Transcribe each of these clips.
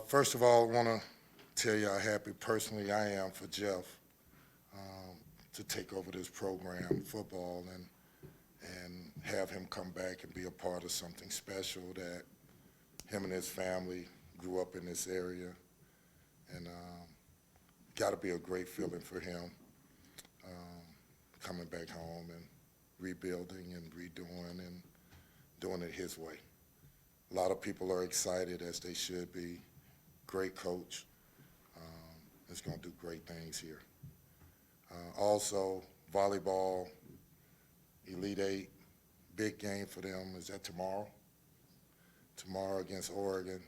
First of all, I want to tell you how happy personally I am for Jeff to take over this program, football, and have him come back and be a part of something special that him and his family grew up in this area. And got to be a great feeling for him coming back home and rebuilding and redoing and doing it his way. A lot of people are excited, as they should be. Great coach. Is going to do great things here. Also, volleyball, Elite Eight, big game for them. Is that tomorrow? Tomorrow against Oregon.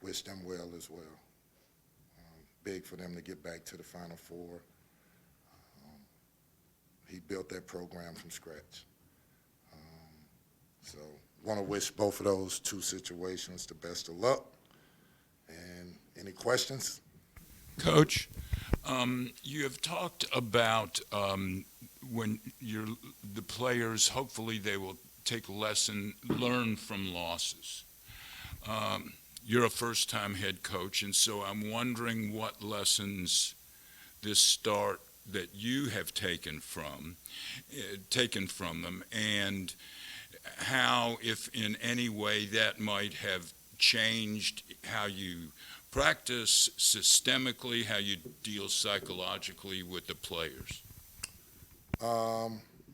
Wish them well as well. Big for them to get back to the Final Four. He built that program from scratch. So want to wish both of those two situations the best of luck. And any questions? Coach, you have talked about when the players, hopefully they will learn from losses. You're a first-time head coach, and so I'm wondering what lessons this start that you have taken from them, and how, if in any way, that might have changed how you practice systemically, how you deal psychologically with the players.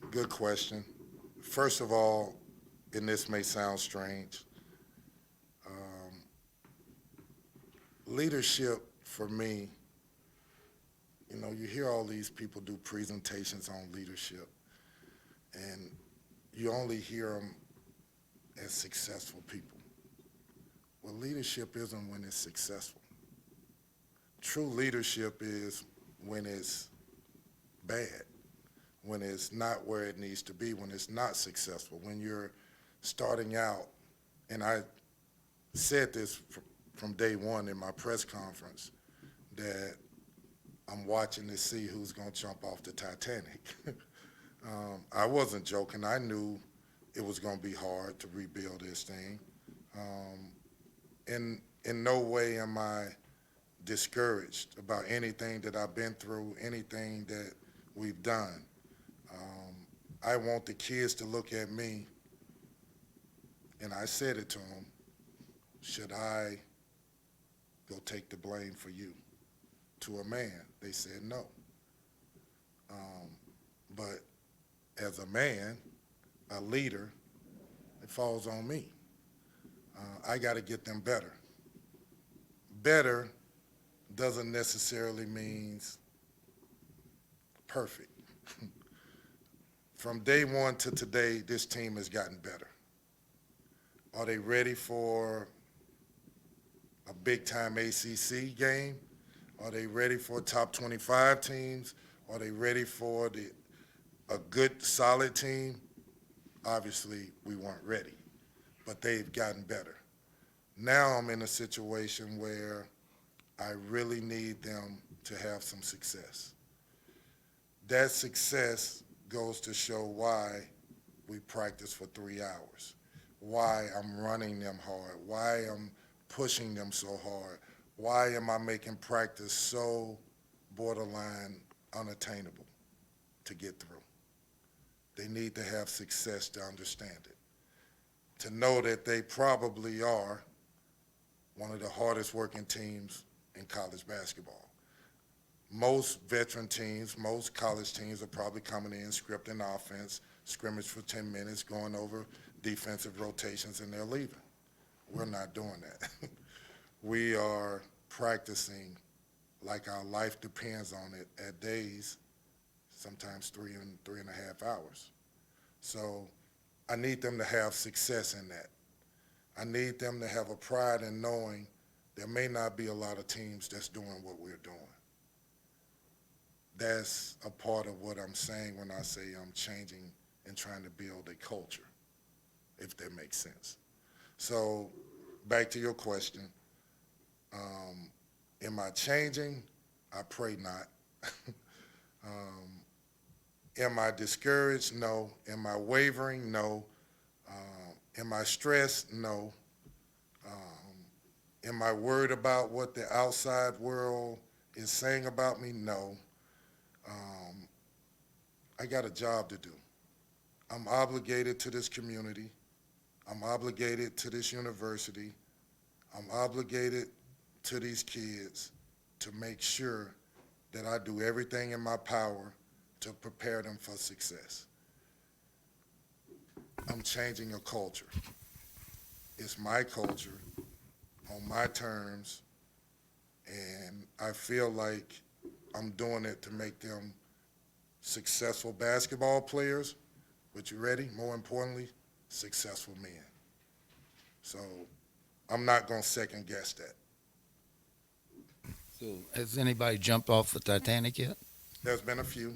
Good question. First of all, and this may sound strange, leadership for me, you hear all these people do presentations on leadership, and you only hear them as successful people. Well, leadership isn't when it's successful. True leadership is when it's bad, when it's not where it needs to be, when it's not successful, when you're starting out. And I said this from day one in my press conference, that I'm watching to see who's going to jump off the Titanic. I wasn't joking. I knew it was going to be hard to rebuild this thing. In no way am I discouraged about anything that I've been through, anything that we've done. I want the kids to look at me, and I said it to them, should I go take the blame for you? To a man, they said no. But as a man, a leader, it falls on me. I got to get them better. Better doesn't necessarily mean perfect. From day one to today, this team has gotten better. Are they ready for a big-time ACC game? Are they ready for top 25 teams? Are they ready for a good, solid team? Obviously, we weren't ready, but they've gotten better. Now I'm in a situation where I really need them to have some success. That success goes to show why we practice for 3 hours, why I'm running them hard, why I'm pushing them so hard, why am I making practice so borderline unattainable to get through. They need to have success to understand it, to know that they probably are one of the hardest working teams in college basketball. Most veteran teams, most college teams are probably coming in, scripting offense, scrimmage for 10 minutes, going over defensive rotations, and they're leaving. We're not doing that. We are practicing like our life depends on it at days, sometimes 3.5 hours. So I need them to have success in that. I need them to have a pride in knowing there may not be a lot of teams that's doing what we're doing. That's a part of what I'm saying when I say I'm changing and trying to build a culture, if that makes sense. So back to your question, am I changing? I pray not. Am I discouraged? No. Am I wavering? No. Am I stressed? No. Am I worried about what the outside world is saying about me? No. Um, I got a job to do. I'm obligated to this community. I'm obligated to this university. I'm obligated to these kids to make sure that I do everything in my power to prepare them for success. I'm changing a culture. It's my culture on my terms, and I feel like I'm doing it to make them successful basketball players, but you ready? More importantly, successful men. So I'm not going to second guess that. So, has anybody jumped off the Titanic yet? There's been a few.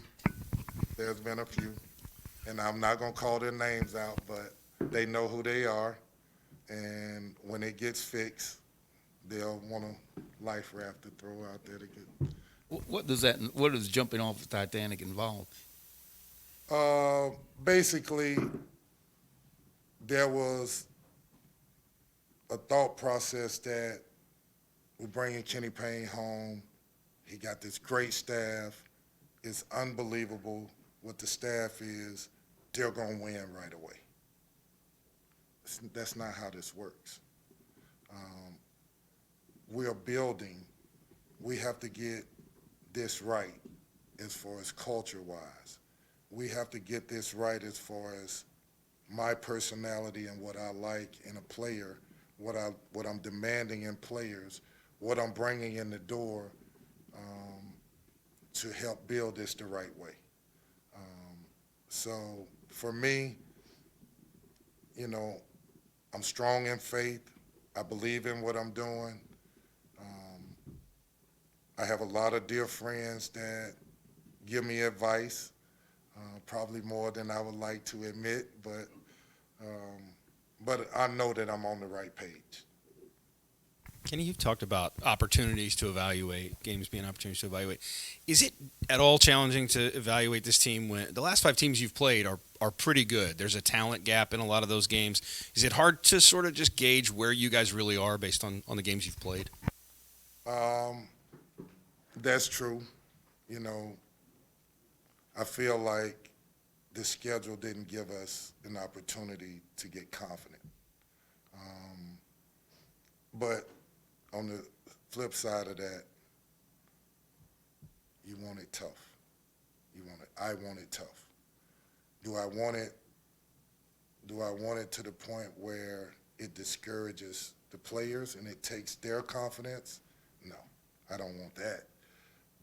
There's been a few. And I'm not going to call their names out, but they know who they are. And when it gets fixed, they'll want a life raft to throw out there to get. What does that? What does jumping off the Titanic involve? Basically, there was a thought process that we're bringing Kenny Payne home. He got this great staff. It's unbelievable what the staff is. They're going to win right away. That's not how this works. We are building. We have to get this right as far as culture-wise. We have to get this right as far as my personality and what I like in a player, what I'm demanding in players, what I'm bringing in the door to help build this the right way. So for me, you know, I'm strong in faith. I believe in what I'm doing. I have a lot of dear friends that give me advice, probably more than I would like to admit, but I know that I'm on the right page. Kenny, you've talked about opportunities to evaluate, games being opportunities to evaluate. Is it at all challenging to evaluate this team when the last 5 teams you've played are pretty good? There's a talent gap in a lot of those games. Is it hard to sort of just gauge where you guys really are based on the games you've played? That's true. You know, I feel like the schedule didn't give us an opportunity to get confident. But on the flip side of that, you want it tough. I want it tough. Do I want it to the point where it discourages the players and it takes their confidence? No, I don't want that.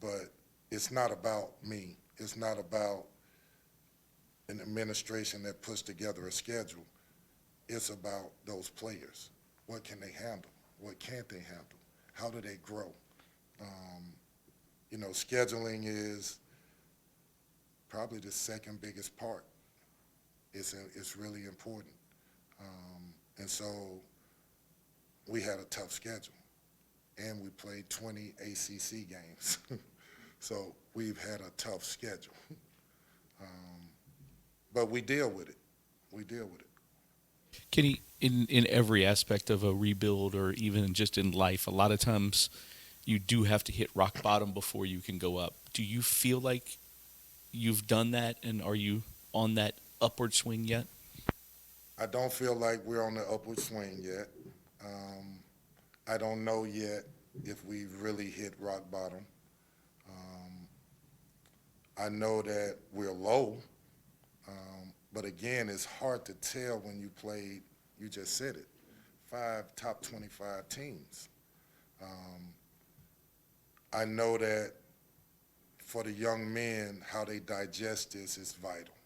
But it's not about me. It's not about an administration that puts together a schedule. It's about those players. What can they handle? What can't they handle? How do they grow? You know, scheduling is probably the second biggest part. It's really important. And so we had a tough schedule, and we played 20 ACC games. So we've had a tough schedule. But we deal with it. We deal with it. Kenny, in every aspect of a rebuild or even just in life, a lot of times you do have to hit rock bottom before you can go up. Do you feel like you've done that, and are you on that upward swing yet? I don't feel like we're on the upward swing yet. I don't know yet if we've really hit rock bottom. I know that we're low, but again, it's hard to tell when you played, you just said it, 5 top 25 teams. I know that for the young men, how they digest this is vital.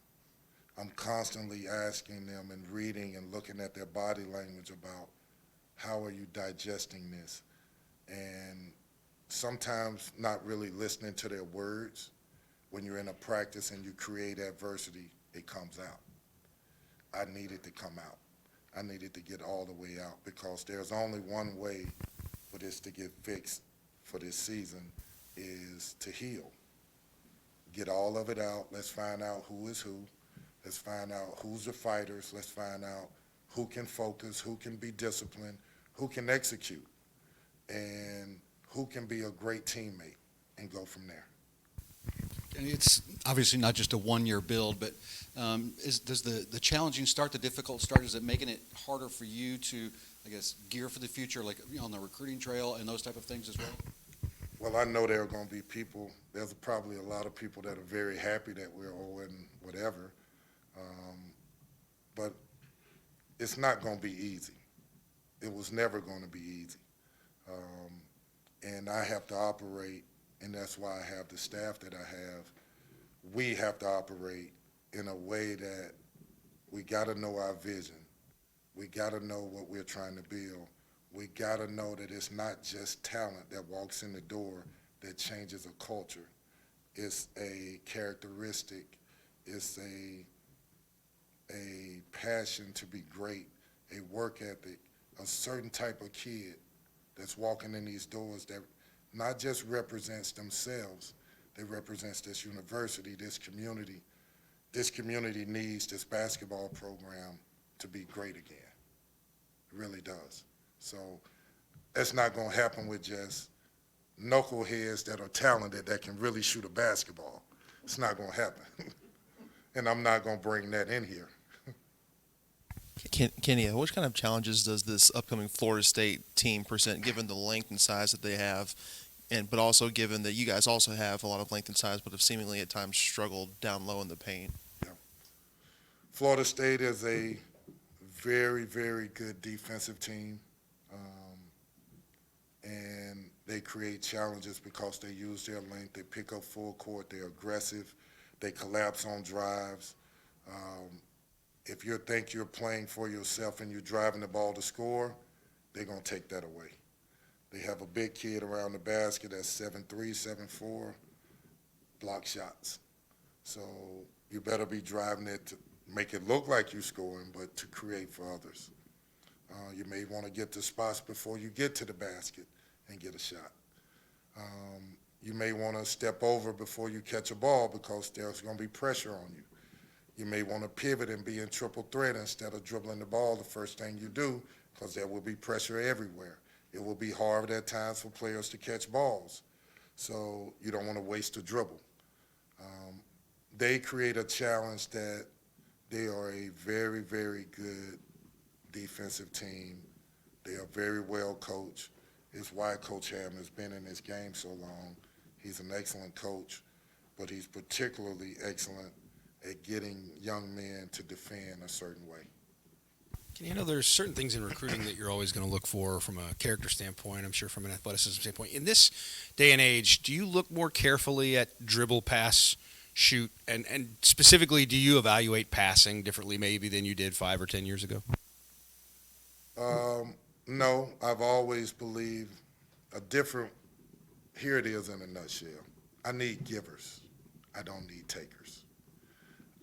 I'm constantly asking them and reading and looking at their body language about how are you digesting this, and sometimes not really listening to their words. When you're in a practice and you create adversity, it comes out. I needed to come out. I needed to get all the way out because there's only one way for this to get fixed for this season is to heal. Get all of it out. Let's find out who is who. Let's find out who's the fighters. Let's find out who can focus, who can be disciplined, who can execute. and who can be a great teammate and go from there. And it's obviously not just a one-year build, but does the challenging start, the difficult start, is it making it harder for you to, I guess, gear for the future, like on the recruiting trail and those type of things as well? Well, I know there are going to be people, there's probably a lot of people that are very happy that we're 0 whatever, but it's not going to be easy. It was never going to be easy. And I have to operate, and that's why I have the staff that I have. We have to operate in a way that we got to know our vision. We got to know what we're trying to build. We got to know that it's not just talent that walks in the door that changes a culture. It's a characteristic. It's a passion to be great, a work ethic, a certain type of kid that's walking in these doors that not just represents themselves, they represents this university, this community. This community needs this basketball program to be great again. It really does. So that's not going to happen with just knuckleheads that are talented that can really shoot a basketball. It's not going to happen. And I'm not going to bring that in here. Kenny, what kind of challenges does this upcoming Florida State team present, given the length and size that they have, but also given that you guys also have a lot of length and size, but have seemingly at times struggled down low in the paint? Yeah. Florida State is a very, very good defensive team, and they create challenges because they use their length. They pick up full court. They're aggressive. They collapse on drives. If you think you're playing for yourself and you're driving the ball to score, they're going to take that away. They have a big kid around the basket that's 7'3", 7'4", block shots. So you better be driving it to make it look like you're scoring, but to create for others. You may want to get to spots before you get to the basket and get a shot. You may want to step over before you catch a ball because there's going to be pressure on you. You may want to pivot and be in triple threat instead of dribbling the ball the first thing you do, because there will be pressure everywhere. It will be hard at times for players to catch balls, so you don't want to waste a dribble. They create a challenge that they are a very, very good defensive team. They are very well coached. It's why Coach Ham has been in this game so long. He's an excellent coach, but he's particularly excellent at getting young men to defend a certain way. You know, there's certain things in recruiting that you're always going to look for from a character standpoint, I'm sure from an athleticism standpoint. In this day and age, do you look more carefully at dribble, pass, shoot, and specifically, do you evaluate passing differently maybe than you did 5 or 10 years ago? No, I've always believed here it is in a nutshell. I need givers. I don't need takers.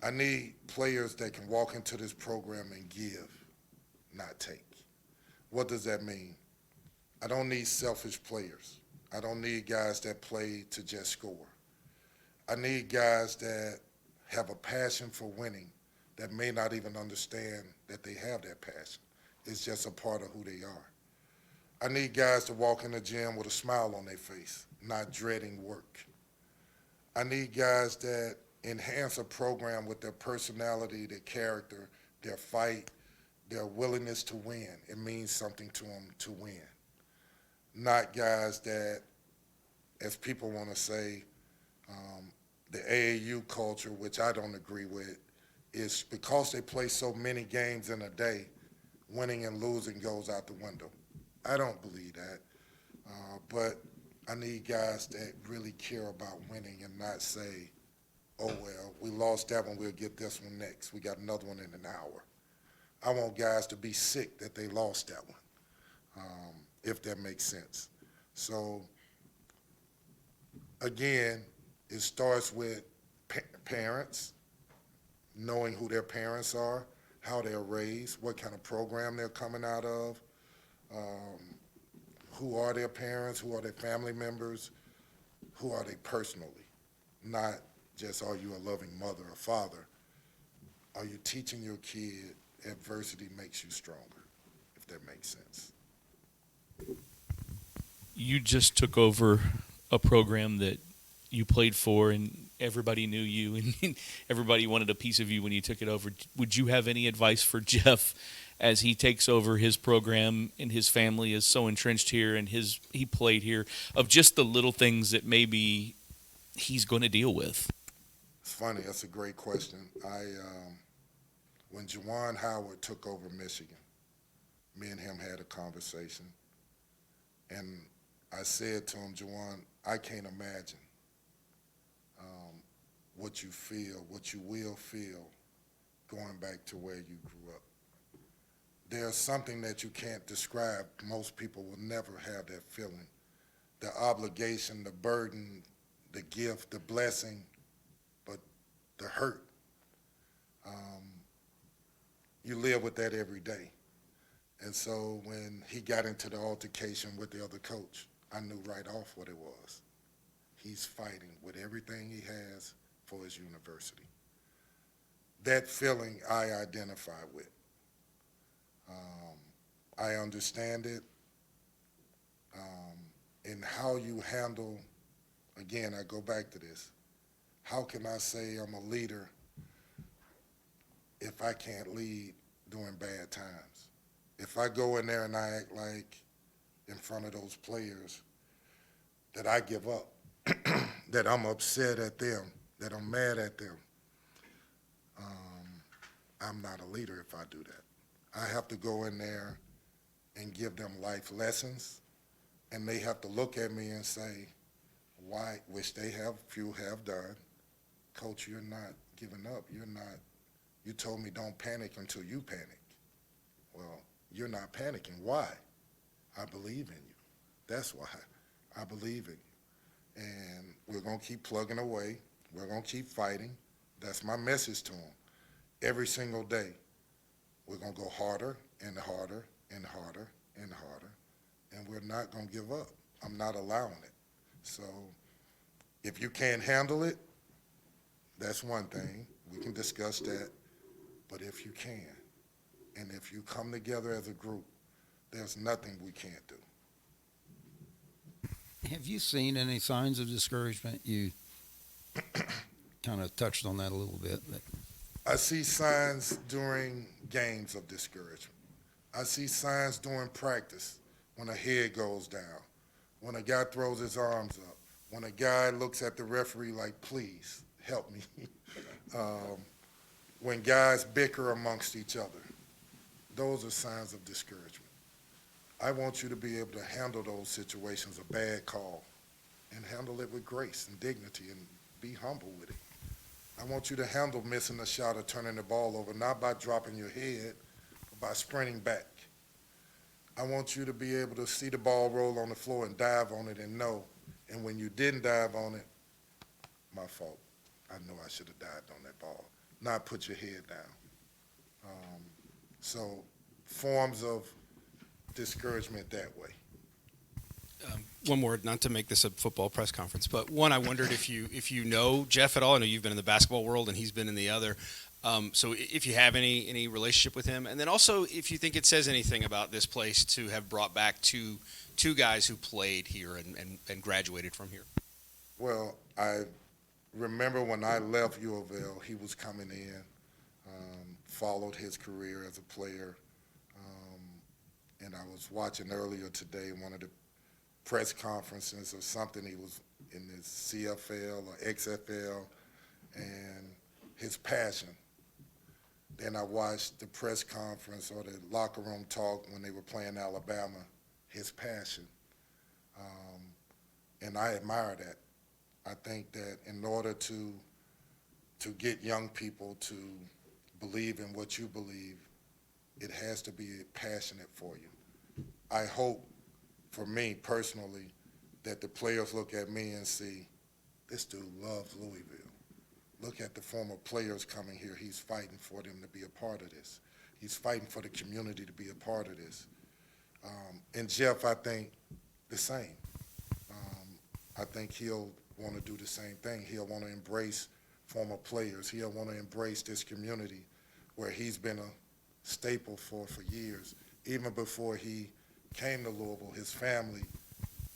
I need players that can walk into this program and give, not take. What does that mean? I don't need selfish players. I don't need guys that play to just score. I need guys that have a passion for winning that may not even understand that they have that passion. It's just a part of who they are. I need guys to walk in the gym with a smile on their face, not dreading work. I need guys that enhance a program with their personality, their character, their fight, their willingness to win. It means something to them to win. Not guys that, as people want to say, the AAU culture, which I don't agree with, is because they play so many games in a day, winning and losing goes out the window. I don't believe that, but I need guys that really care about winning and not say, oh, well, we lost that one, we'll get this one next. We got another one in an hour. I want guys to be sick that they lost that one, if that makes sense. So, again, it starts with parents, knowing who their parents are, how they're raised, what kind of program they're coming out of, who are their parents, who are their family members, who are they personally, not just are you a loving mother or father. Are you teaching your kid adversity makes you stronger, if that makes sense? you just took over a program that you played for and everybody knew you and everybody wanted a piece of you when you took it over. Would you have any advice for Jeff as he takes over his program and his family is so entrenched here and he played here, of just the little things that maybe he's going to deal with? It's funny. That's a great question. When Juwan Howard took over Michigan, me and him had a conversation, and I said to him, Juwan, I can't imagine what you feel, what you will feel going back to where you grew up. There's something that you can't describe. Most people will never have that feeling. The obligation, the burden, the gift, the blessing, but the hurt. You live with that every day. And so when he got into the altercation with the other coach, I knew right off what it was. He's fighting with everything he has for his university. That feeling I identify with. I understand it. And how you handle, again, I go back to this. How can I say I'm a leader if I can't lead during bad times? If I go in there and I act like in front of those players that I give up, that I'm upset at them, that I'm mad at them, I'm not a leader if I do that. I have to go in there and give them life lessons, and they have to look at me and say, why, which few have done, Coach, you're not giving up. You told me don't panic until you panic. Well, you're not panicking. Why? I believe in you. That's why. I believe in you. And we're going to keep plugging away. We're going to keep fighting. That's my message to them. Every single day, we're going to go harder and harder and harder and harder, and we're not going to give up. I'm not allowing it. So if you can't handle it, that's one thing. We can discuss that. But if you can, and if you come together as a group, there's nothing we can't do. Have you seen any signs of discouragement? You kind of touched on that a little bit. But I see signs during games of discouragement. I see signs during practice when a head goes down, when a guy throws his arms up, when a guy looks at the referee like, please, help me. When guys bicker amongst each other. Those are signs of discouragement. I want you to be able to handle those situations, a bad call, and handle it with grace and dignity and be humble with it. I want you to handle missing a shot or turning the ball over, not by dropping your head, but by sprinting back. I want you to be able to see the ball roll on the floor and dive on it and know. And when you didn't dive on it, my fault. I know I should have dived on that ball. Not put your head down. So forms of discouragement that way. One more, not to make this a football press conference, but one, I wondered if you know Jeff at all. I know you've been in the basketball world and he's been in the other. So if you have any relationship with him, and then also if you think it says anything about this place to have brought back two guys who played here and graduated from here. Well, I remember when I left U of L, he was coming in, followed his career as a player, and I was watching earlier today one of the press conferences or something. He was in his CFL or XFL, and his passion. Then I watched the press conference or the locker room talk when they were playing Alabama, his passion. And I admire that. I think that in order to get young people to believe in what you believe, it has to be passionate for you. I hope, for me personally, that the players look at me and see, this dude loves Louisville. Look at the former players coming here. He's fighting for them to be a part of this. He's fighting for the community to be a part of this. And Jeff, I think, the same. I think he'll want to do the same thing. He'll want to embrace former players. He'll want to embrace this community where he's been a staple for years. Even before he came to Louisville, his family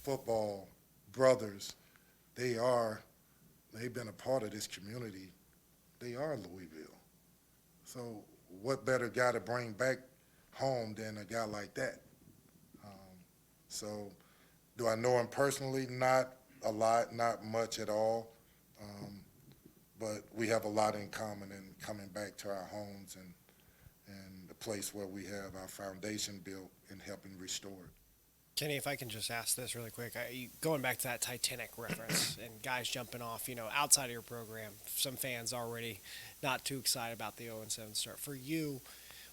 football brothers, they've been a part of this community. They are Louisville. So what better guy to bring back home than a guy like that? So do I know him personally? Not a lot, not much at all. But we have a lot in common in coming back to our homes and the place where we have our foundation built and helping restore it. Kenny, if I can just ask this really quick, going back to that Titanic reference and guys jumping off, outside of your program, some fans already not too excited about the 0-7 start. For you,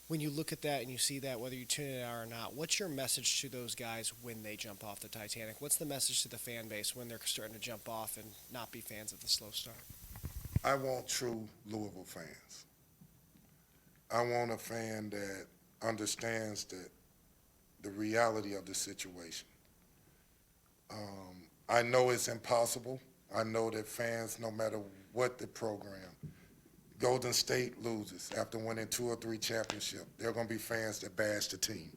when you look at that and you see that, whether you tune it out or not, what's your message to those guys when they jump off the Titanic? What's the message to the fan base when they're starting to jump off and not be fans of the slow start? I want true Louisville fans. I want a fan that understands the reality of the situation. I know it's impossible. I know that fans, no matter what the program, Golden State loses after winning 2 or 3 championships, there are going to be fans that bash the team.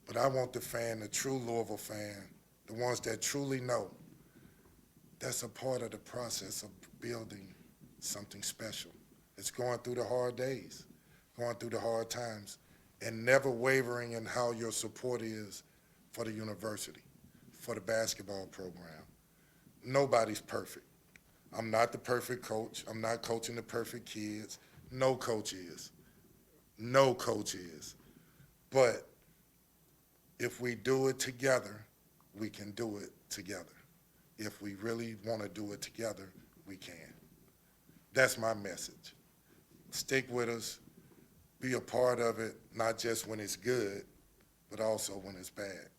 But I want the fan, the true Louisville fan, the ones that truly know that's a part of the process of building something special. It's going through the hard days, going through the hard times, and never wavering in how your support is for the university, for the basketball program. Nobody's perfect. I'm not the perfect coach. I'm not coaching the perfect kids. No coach is. No coach is. But if we do it together, we can do it together. If we really want to do it together, we can. That's my message. Stick with us. Be a part of it, not just when it's good, but also when it's bad.